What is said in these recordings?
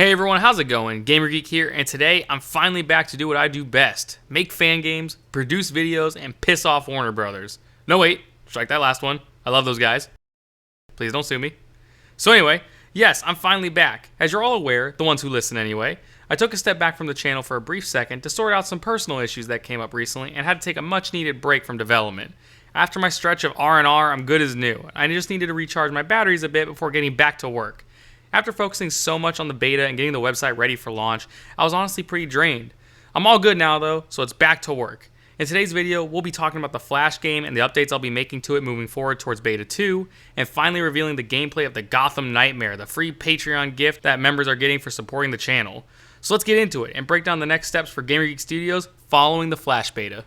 Hey everyone, how's it going? Geek here, and today I'm finally back to do what I do best. Make fan games, produce videos, and piss off Warner Brothers. No wait, strike that last one. I love those guys. Please don't sue me. So anyway, yes, I'm finally back. As you're all aware, the ones who listen anyway, I took a step back from the channel for a brief second to sort out some personal issues that came up recently and had to take a much needed break from development. After my stretch of R&R, I'm good as new. I just needed to recharge my batteries a bit before getting back to work. After focusing so much on the beta and getting the website ready for launch, I was honestly pretty drained. I'm all good now though, so it's back to work. In today's video, we'll be talking about the Flash game and the updates I'll be making to it moving forward towards Beta 2, and finally revealing the gameplay of the Gotham Nightmare, the free Patreon gift that members are getting for supporting the channel. So let's get into it and break down the next steps for Geek Studios following the Flash beta.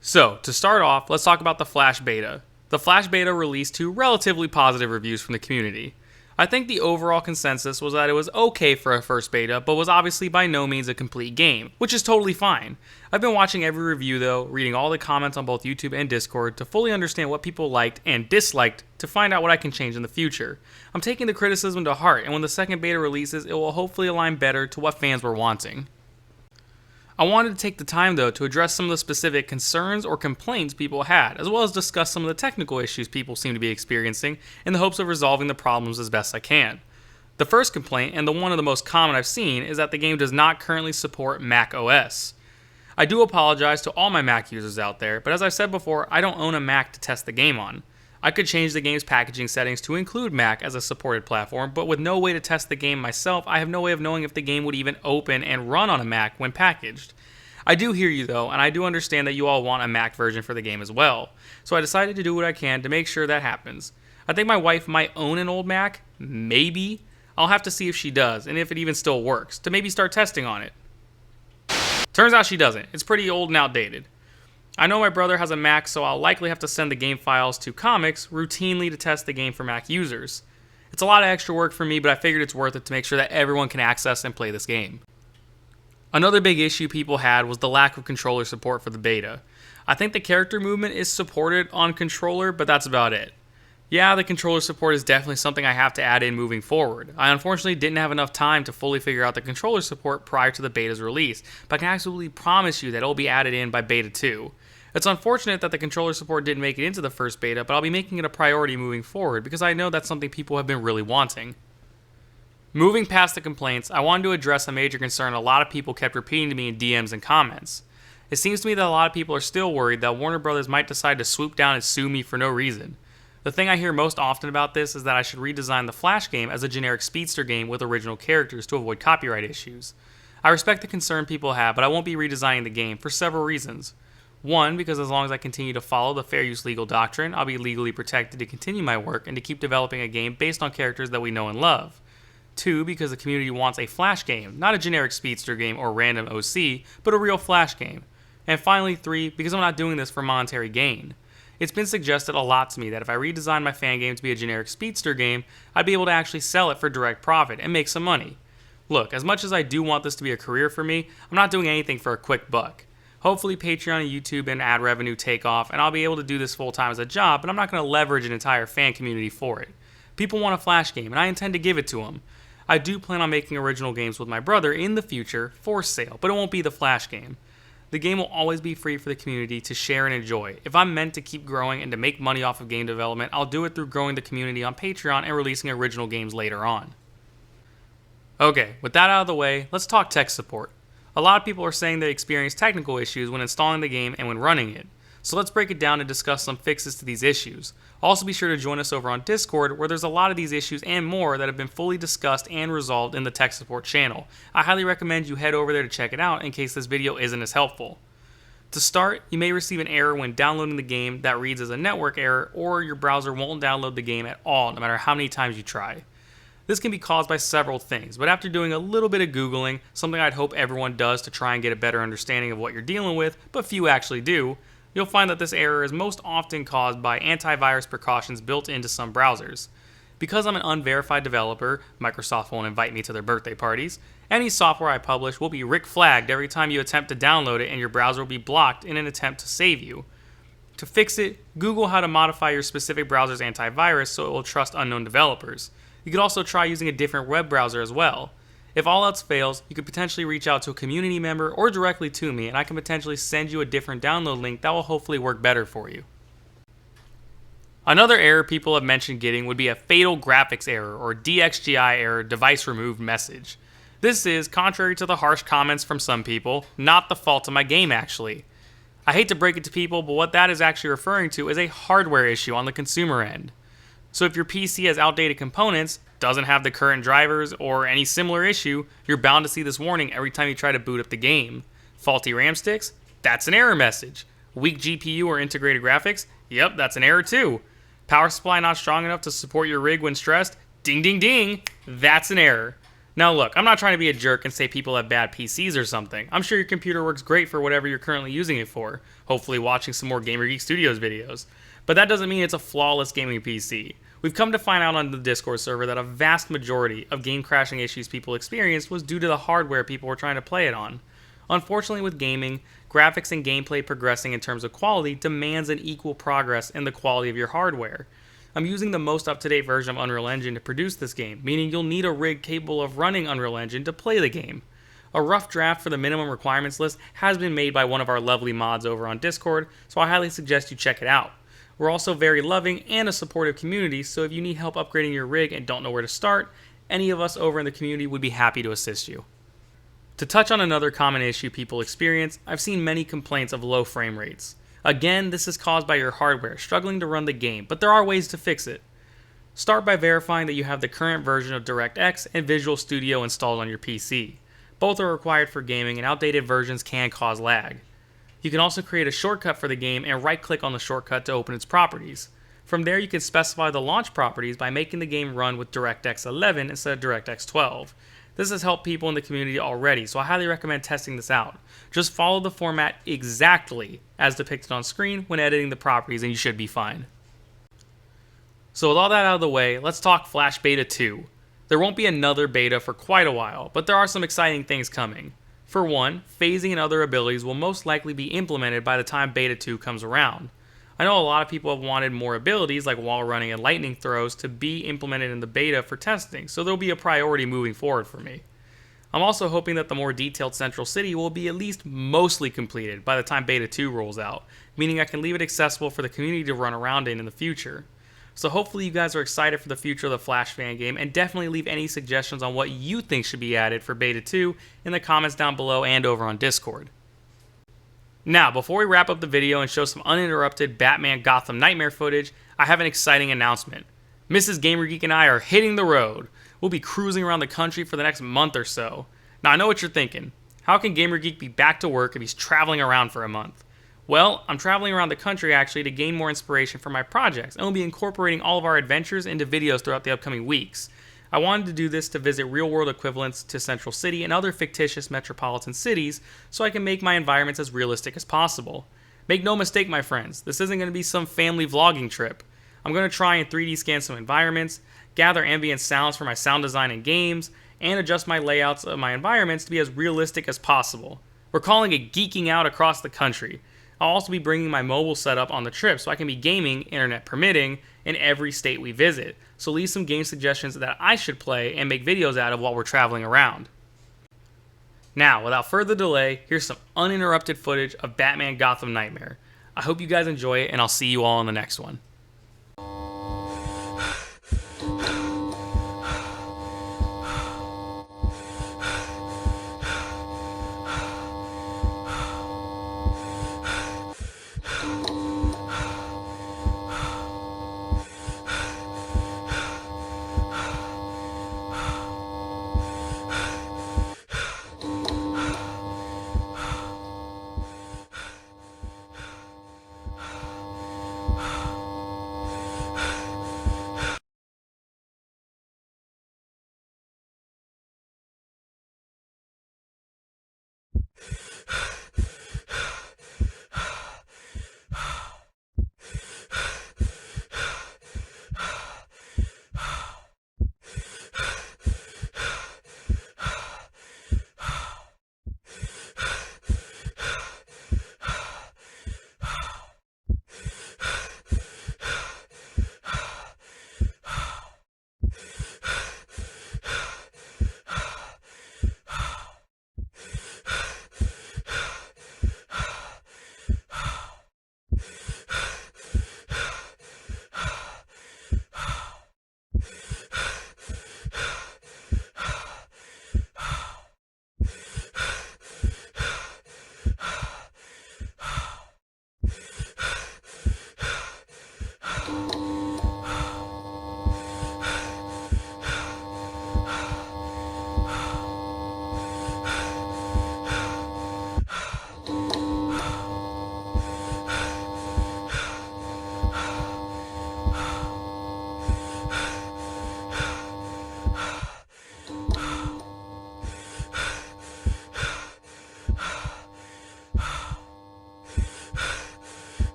So, to start off, let's talk about the Flash beta. The Flash beta released to relatively positive reviews from the community. I think the overall consensus was that it was okay for a first beta, but was obviously by no means a complete game, which is totally fine. I've been watching every review though, reading all the comments on both YouTube and Discord to fully understand what people liked and disliked to find out what I can change in the future. I'm taking the criticism to heart, and when the second beta releases, it will hopefully align better to what fans were wanting. I wanted to take the time though to address some of the specific concerns or complaints people had, as well as discuss some of the technical issues people seem to be experiencing in the hopes of resolving the problems as best I can. The first complaint, and the one of the most common I've seen, is that the game does not currently support Mac OS. I do apologize to all my Mac users out there, but as I've said before, I don't own a Mac to test the game on. I could change the game's packaging settings to include Mac as a supported platform, but with no way to test the game myself, I have no way of knowing if the game would even open and run on a Mac when packaged. I do hear you though, and I do understand that you all want a Mac version for the game as well, so I decided to do what I can to make sure that happens. I think my wife might own an old Mac, maybe. I'll have to see if she does, and if it even still works, to maybe start testing on it. Turns out she doesn't. It's pretty old and outdated. I know my brother has a Mac, so I'll likely have to send the game files to Comics routinely to test the game for Mac users. It's a lot of extra work for me, but I figured it's worth it to make sure that everyone can access and play this game. Another big issue people had was the lack of controller support for the beta. I think the character movement is supported on controller, but that's about it. Yeah, the controller support is definitely something I have to add in moving forward. I unfortunately didn't have enough time to fully figure out the controller support prior to the beta's release, but I can absolutely promise you that it will be added in by Beta 2. It's unfortunate that the controller support didn't make it into the first beta, but I'll be making it a priority moving forward because I know that's something people have been really wanting. Moving past the complaints, I wanted to address a major concern a lot of people kept repeating to me in DMs and comments. It seems to me that a lot of people are still worried that Warner Brothers might decide to swoop down and sue me for no reason. The thing I hear most often about this is that I should redesign the Flash game as a generic speedster game with original characters to avoid copyright issues. I respect the concern people have, but I won't be redesigning the game for several reasons. One, because as long as I continue to follow the fair use legal doctrine, I'll be legally protected to continue my work and to keep developing a game based on characters that we know and love. Two, because the community wants a Flash game, not a generic speedster game or random OC, but a real Flash game. And finally, three, because I'm not doing this for monetary gain. It's been suggested a lot to me that if I redesign my fan game to be a generic speedster game, I'd be able to actually sell it for direct profit and make some money. Look, as much as I do want this to be a career for me, I'm not doing anything for a quick buck. Hopefully Patreon and YouTube and ad revenue take off, and I'll be able to do this full time as a job, but I'm not going to leverage an entire fan community for it. People want a Flash game, and I intend to give it to them. I do plan on making original games with my brother in the future for sale, but it won't be the Flash game. The game will always be free for the community to share and enjoy. If I'm meant to keep growing and to make money off of game development, I'll do it through growing the community on Patreon and releasing original games later on. Okay, with that out of the way, let's talk tech support. A lot of people are saying they experience technical issues when installing the game and when running it. So let's break it down and discuss some fixes to these issues. Also be sure to join us over on Discord, where there's a lot of these issues and more that have been fully discussed and resolved in the tech support channel. I highly recommend you head over there to check it out in case this video isn't as helpful. To start, you may receive an error when downloading the game that reads as a network error, or your browser won't download the game at all no matter how many times you try. This can be caused by several things, but after doing a little bit of Googling, something I'd hope everyone does to try and get a better understanding of what you're dealing with, but few actually do, you'll find that this error is most often caused by antivirus precautions built into some browsers. Because I'm an unverified developer, Microsoft won't invite me to their birthday parties. Any software I publish will be flagged every time you attempt to download it, and your browser will be blocked in an attempt to save you. To fix it, Google how to modify your specific browser's antivirus so it will trust unknown developers. You could also try using a different web browser as well. If all else fails, you could potentially reach out to a community member or directly to me, and I can potentially send you a different download link that will hopefully work better for you. Another error people have mentioned getting would be a fatal graphics error or DXGI error, device removed message. This is, contrary to the harsh comments from some people, not the fault of my game actually. I hate to break it to people, but what that is actually referring to is a hardware issue on the consumer end. So if your PC has outdated components, doesn't have the current drivers, or any similar issue, you're bound to see this warning every time you try to boot up the game. Faulty RAM sticks? That's an error message. Weak GPU or integrated graphics? Yep, that's an error too. Power supply not strong enough to support your rig when stressed? Ding ding ding, that's an error. Now look, I'm not trying to be a jerk and say people have bad PCs or something. I'm sure your computer works great for whatever you're currently using it for, hopefully watching some more Gamer Geek Studios videos. But that doesn't mean it's a flawless gaming PC. We've come to find out on the Discord server that a vast majority of game crashing issues people experienced was due to the hardware people were trying to play it on. Unfortunately with gaming, graphics and gameplay progressing in terms of quality demands an equal progress in the quality of your hardware. I'm using the most up-to-date version of Unreal Engine to produce this game, meaning you'll need a rig capable of running Unreal Engine to play the game. A rough draft for the minimum requirements list has been made by one of our lovely mods over on Discord, so I highly suggest you check it out. We're also very loving and a supportive community, so if you need help upgrading your rig and don't know where to start, any of us over in the community would be happy to assist you. To touch on another common issue people experience, I've seen many complaints of low frame rates. Again, this is caused by your hardware struggling to run the game, but there are ways to fix it. Start by verifying that you have the current version of DirectX and Visual Studio installed on your PC. Both are required for gaming, and outdated versions can cause lag. You can also create a shortcut for the game and right-click on the shortcut to open its properties. From there, you can specify the launch properties by making the game run with DirectX 11 instead of DirectX 12. This has helped people in the community already, so I highly recommend testing this out. Just follow the format exactly as depicted on screen when editing the properties and you should be fine. So with all that out of the way, let's talk Flash Beta 2. There won't be another beta for quite a while, but there are some exciting things coming. For one, phasing and other abilities will most likely be implemented by the time Beta 2 comes around. I know a lot of people have wanted more abilities like wall running and lightning throws to be implemented in the beta for testing, so there'll be a priority moving forward for me. I'm also hoping that the more detailed Central City will be at least mostly completed by the time Beta 2 rolls out, meaning I can leave it accessible for the community to run around in the future. So hopefully you guys are excited for the future of the Flash fan game, and definitely leave any suggestions on what you think should be added for Beta 2 in the comments down below and over on Discord. Now, before we wrap up the video and show some uninterrupted Batman Gotham Nightmare footage, I have an exciting announcement. Mrs. Gamer Geek and I are hitting the road. We'll be cruising around the country for the next month or so. Now, I know what you're thinking. How can Gamer Geek be back to work if he's traveling around for a month? Well, I'm traveling around the country actually to gain more inspiration for my projects, and we'll be incorporating all of our adventures into videos throughout the upcoming weeks. I wanted to do this to visit real-world equivalents to Central City and other fictitious metropolitan cities so I can make my environments as realistic as possible. Make no mistake, my friends, this isn't going to be some family vlogging trip. I'm going to try and 3D scan some environments, gather ambient sounds for my sound design and games, and adjust my layouts of my environments to be as realistic as possible. We're calling it geeking out across the country. I'll also be bringing my mobile setup on the trip so I can be gaming, internet permitting, in every state we visit. So leave some game suggestions that I should play and make videos out of while we're traveling around. Now, without further delay, here's some uninterrupted footage of Batman Gotham Nightmare. I hope you guys enjoy it, and I'll see you all in the next one.